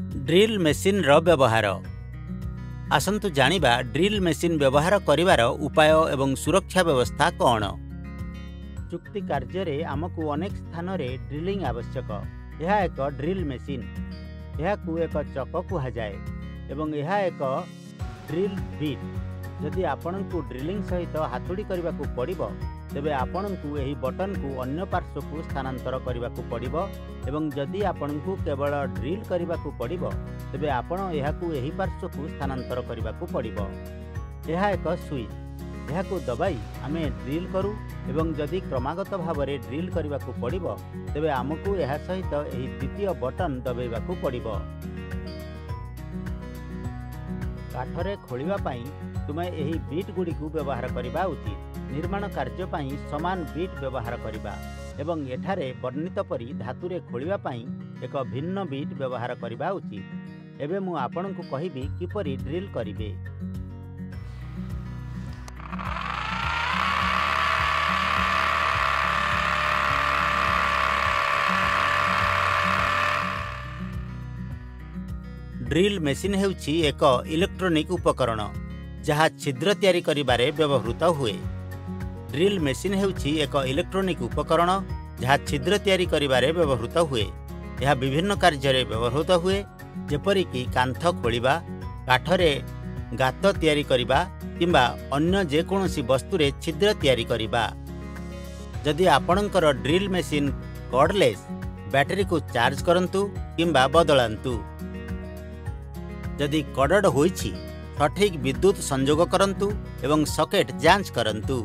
Drill machine रो व्यवहार आसंतु जानिबा drill machine व्यवहार करिवार उपाय एवं सुरक्षा व्यवस्था कौन। चुक्ति कार्य रे आमको अनेक स्थान रे ड्रिलिंग आवश्यक। यह एक ड्रिल मेसिन, यह एक चक कह जाए एवं यह एक ड्रिल बीट। जदि आपण को ड्रिलिंग सहित हाथुड़ी करने को पड़िबो तेबे आपण को यही बटन को अन्य पार्श्व को स्थानांतर करने को पड़िबो एवं जदि आपण को केवल ड्रिल करने को पड़िबो तेबे आपण यह को यही पार्श्व को स्थानांतर करने को पड़िबो। यह एक स्विच, यह को दबाई आमे ड्रिल करू एवं जदि क्रमागत भाव में ड्रिल करने को पड़िबो तेबे आमको यह सहित यही द्वितीय बटन दबाइबा को पड़िबो। काठरे खोलिबा पाई तुमे यही बीट गुड़ी को व्यवहार करने उचित। निर्माण कार्य पाई समान बीट व्यवहार करने एवं एठारे वर्णित परी धातुरे खोलिबा पाई एक भिन्न बीट व्यवहार करने उचित। एबे मु आपण को कहिबी किपरि ड्रिल करिवे। ड्रिल मेसिन हेउछि एक इलेक्ट्रोनिक उपकरण जहाँ छिद्र तैयारी करिबारे व्यवहृत हुए। ड्रिल मेसिन हेउछि एक इलेक्ट्रोनिक उपकरण जहाँ छिद्र तैयारी करिबारे व्यवहृत हुए। यह विभिन्न कार्य रे व्यवहृत हुए, जेपरिकी कांथ खोलिबा, काठरे गात तैयारी करिबा किंबा अन्य जेकोसी वस्तुरे छिद्र तैयारी करिबा। जदि आपणकर ड्रिल मेसिन कॉर्डलेस, बैटरी को चार्ज करंतु किंबा बदलांतु। जदि कॉर्डड होइछि सठिक विद्युत संयोग करंतु एवं सॉकेट जांच करंतु।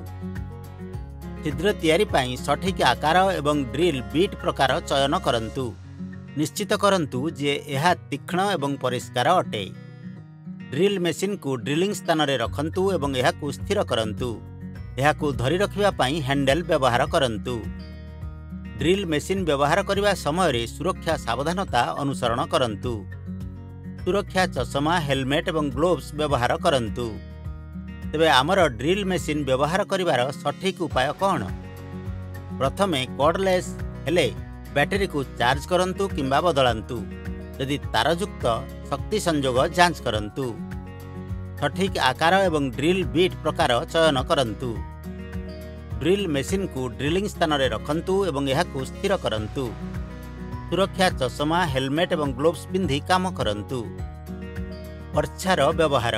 छिद्र तैयारी पाई सठिक आकार एवं ड्रिल बीट प्रकार चयन करंतु। निश्चित करंतु जे यह तीक्ष्ण एवं परिष्कार अटे। ड्रिल मेसिन को ड्रिलिंग स्थान रे रखंतु एवं यह को स्थिर करंतु। यह को धरी रखिबा पाई हैंडल व्यवहार करंतु। ड्रिल मेसिन व्यवहार करिबा समय रे सुरक्षा सावधानता अनुसरण करंतु। सुरक्षा चश्मा, हेलमेट एवं ग्लोव्स व्यवहार करंतु। तेबे आमर ड्रिल मेसिन व्यवहार करिवार सठिक उपाय कौन। प्रथमे कॉर्डलेस हेले बैटरी को चार्ज करंतु किंबा बदलांतु। यदि तारयुक्त शक्ति संयोग जांच करंतु। सठिक आकार एवं ड्रिल बीट प्रकार चयन करंतु। ड्रिल मेसिन को ड्रिलिंग स्थान रे रखंतु एवं यह को स्थिर करंतु। सुरक्षा चश्मा, हेलमेट एवं ग्लोव्स पिंधि काम करंतु। बर्छार व्यवहार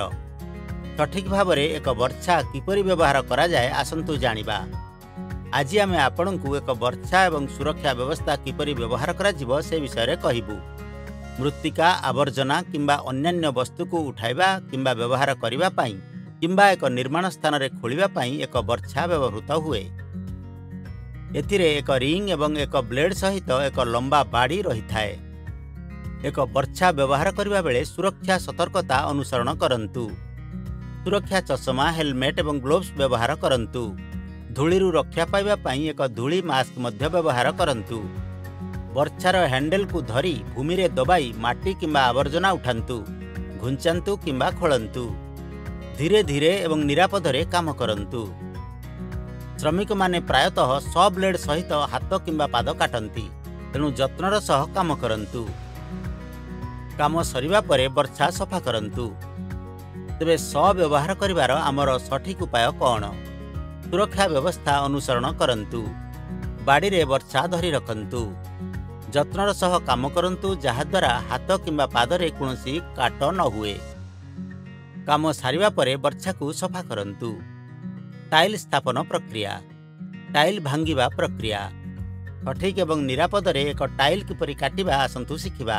सठिक भाव में एक बर्छा किपरि व्यवहार करा जाए आसंतु जानिबा। आज आमे आपण को एक बर्छा एवं सुरक्षा व्यवस्था किपरि व्यवहार करा जिवो से विषय रे कहिबु। मृत्तिका, आवर्जना किंबा अन्यान्य वस्तु को उठाइबा किंबा व्यवहार करिबा पाई किंबा एक निर्माण स्थान रे खोलिबा पाई एक बर्छा व्यवहृत हुए। एथिरे एक रिंग एवं एक ब्लेड सहित एक लंबा बाड़ी रही थाए। एक बर्छा व्यवहार करबा बेले सुरक्षा सतर्कता अनुसरण करंतु। सुरक्षा चश्मा, हेलमेट एवं ग्लोव्स व्यवहार करंतु। धूलिरु रक्षा पाइबा पाई एक धूली मास्क मध्य व्यवहार करंतु। बर्छार हैंडल को धरी भूमि रे दबाई माटी किंबा आवर्जना उठांतु, घुंचांतु किंबा खोलंतु। धीरे धीरे एवं निरापद रे काम करंतु। श्रमिक माने प्रायतः 100 ब्लेड सहित हाथ किंबा पाद काटंती, तेणु जत्नर सह काम करंतु। काम सरिबा परे बर्छा सफा करंतु। तेबे 100 व्यवहार करिवार आमर सठिक उपाय कौन। सुरक्षा व्यवस्था अनुसरण करंतु। बाड़ी रे बर्छा धरी रखंतु। जत्नर सह काम करंतु, जहा द्वारा हाथ किंबा पादरे कोनोसी काट न हुए। काम सारिबा परे बर्छा को सफा करंतु। टाइल स्थापन प्रक्रिया, टाइल भांगिबा प्रक्रिया। सठिक एवं निरापद रे एक टाइल किपरि काटिबा आसंतु शिखिबा।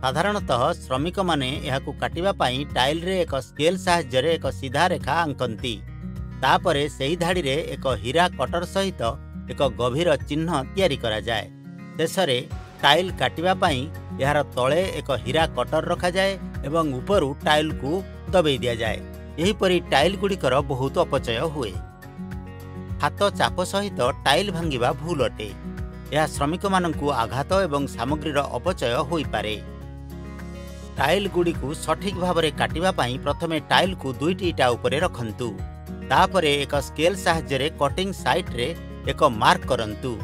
साधारणतः श्रमिक माने यहाकु काटिबा पाई टाइल रे एक स्केल साहाय्य रे एक सीधा रेखा आंकंती। तापरे सेही धाड़ी रे एक हीरा कटर सहित एक गभीर चिन्ह तैयारी करा जाए। शेषरे टाइल काटिबा पाई यार तले एक हीरा कटर रखा जाए एवं उपरु टाइल को दबेई दिया जाए। यहीपरि टाइल गुड़िकर बहुत अपचय हुए। हाथ चाप सहित टाइल भांगिबा भूल अटे। यह श्रमिक मानकु आघात एवं सामग्रीर अपचय होई पारे। टाइल गुड़ी को सठिक भाव में काटिबा पाई प्रथमे टाइल को दुईटी इटा उपरे रखंतु। तापरे एक स्केल साहाय्य रे कटिंग साइट रे एक मार्क करंतु।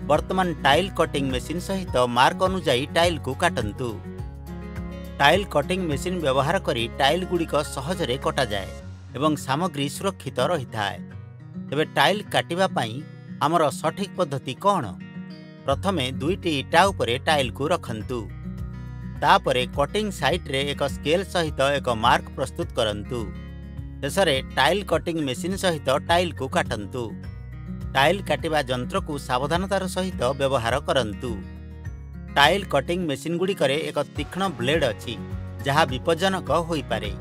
वर्तमान टाइल कटिंग मेसिन सहित मार्क अनुजाई टाइल को काटंतु। टाइल कटिंग मेसिन व्यवहार करी टाइल गुड़िक सहजरे कटा जाए एवं सामग्री सुरक्षित रही थाए। तेबे टाइल काटिबा पई आमर सठिक पद्धति कौन? प्रथमे दुईटी इटा उपरे टाइल को रखंतु। तापरे कटिंग साइट रे एक स्केल सहित एक मार्क प्रस्तुत करंतु। शेषरे टाइल कटिंग मेसिन सहित टाइल को काटंतु। टाइल काटिबा यंत्र को सावधानतार सहित व्यवहार करंतु। टाइल कटिंग मेसिन गुड़िकरे एक तीक्ष्ण ब्लेड अछि जहा विपज्जनक होई पारे।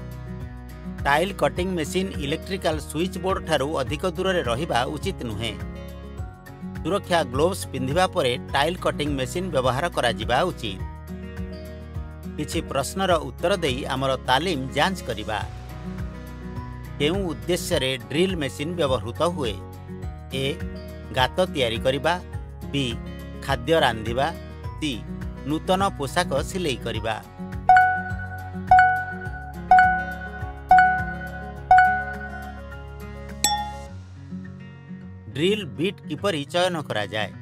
Tile cutting machine electrical switch board ठारू अधिक दूर रे रहिबा उचित नुहे। सुरक्षा ग्लोव्स पिंधिबा परे टाइल कटिंग मेसिन व्यवहार करा जिबा उचित। किछि प्रश्नर उत्तर देई आमर तालीम जांच करिबा। केउं उद्देश्य रे ड्रिल मेसिन व्यवहृत हुए? ए गात तैयारी करिबा, बी खाद्य रांधिबा, सी नूतन पोशाक सिलाई करिबा। ड्रिल बीट किपरि चयन करा जाए?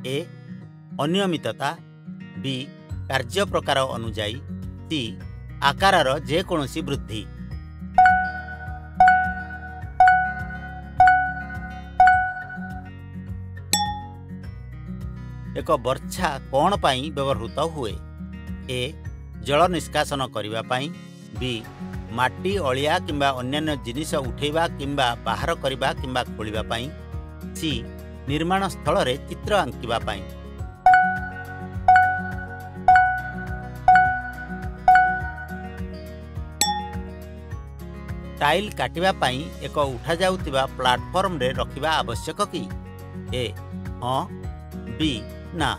ए अनियमितता, बी कार्य प्रकार अनुजाई, सी आकारर जेकोसी वृद्धि। एक बर्छा कौन पाई व्यवहृत हुए? ए जल निष्कासन करिबा पाई, बी माटी अलिया किंबा अन्यान्य जिनिस उठेबा किंबा बाहर करिबा किंबा खोलिबा पाई, सी निर्माण स्थल रे चित्र आंकिबा पाई। टाइल काटिबा पाई एक उठा जाउतिबा प्लाटफॉर्म रे रखिबा आवश्यक कि? ए हां, बी ना।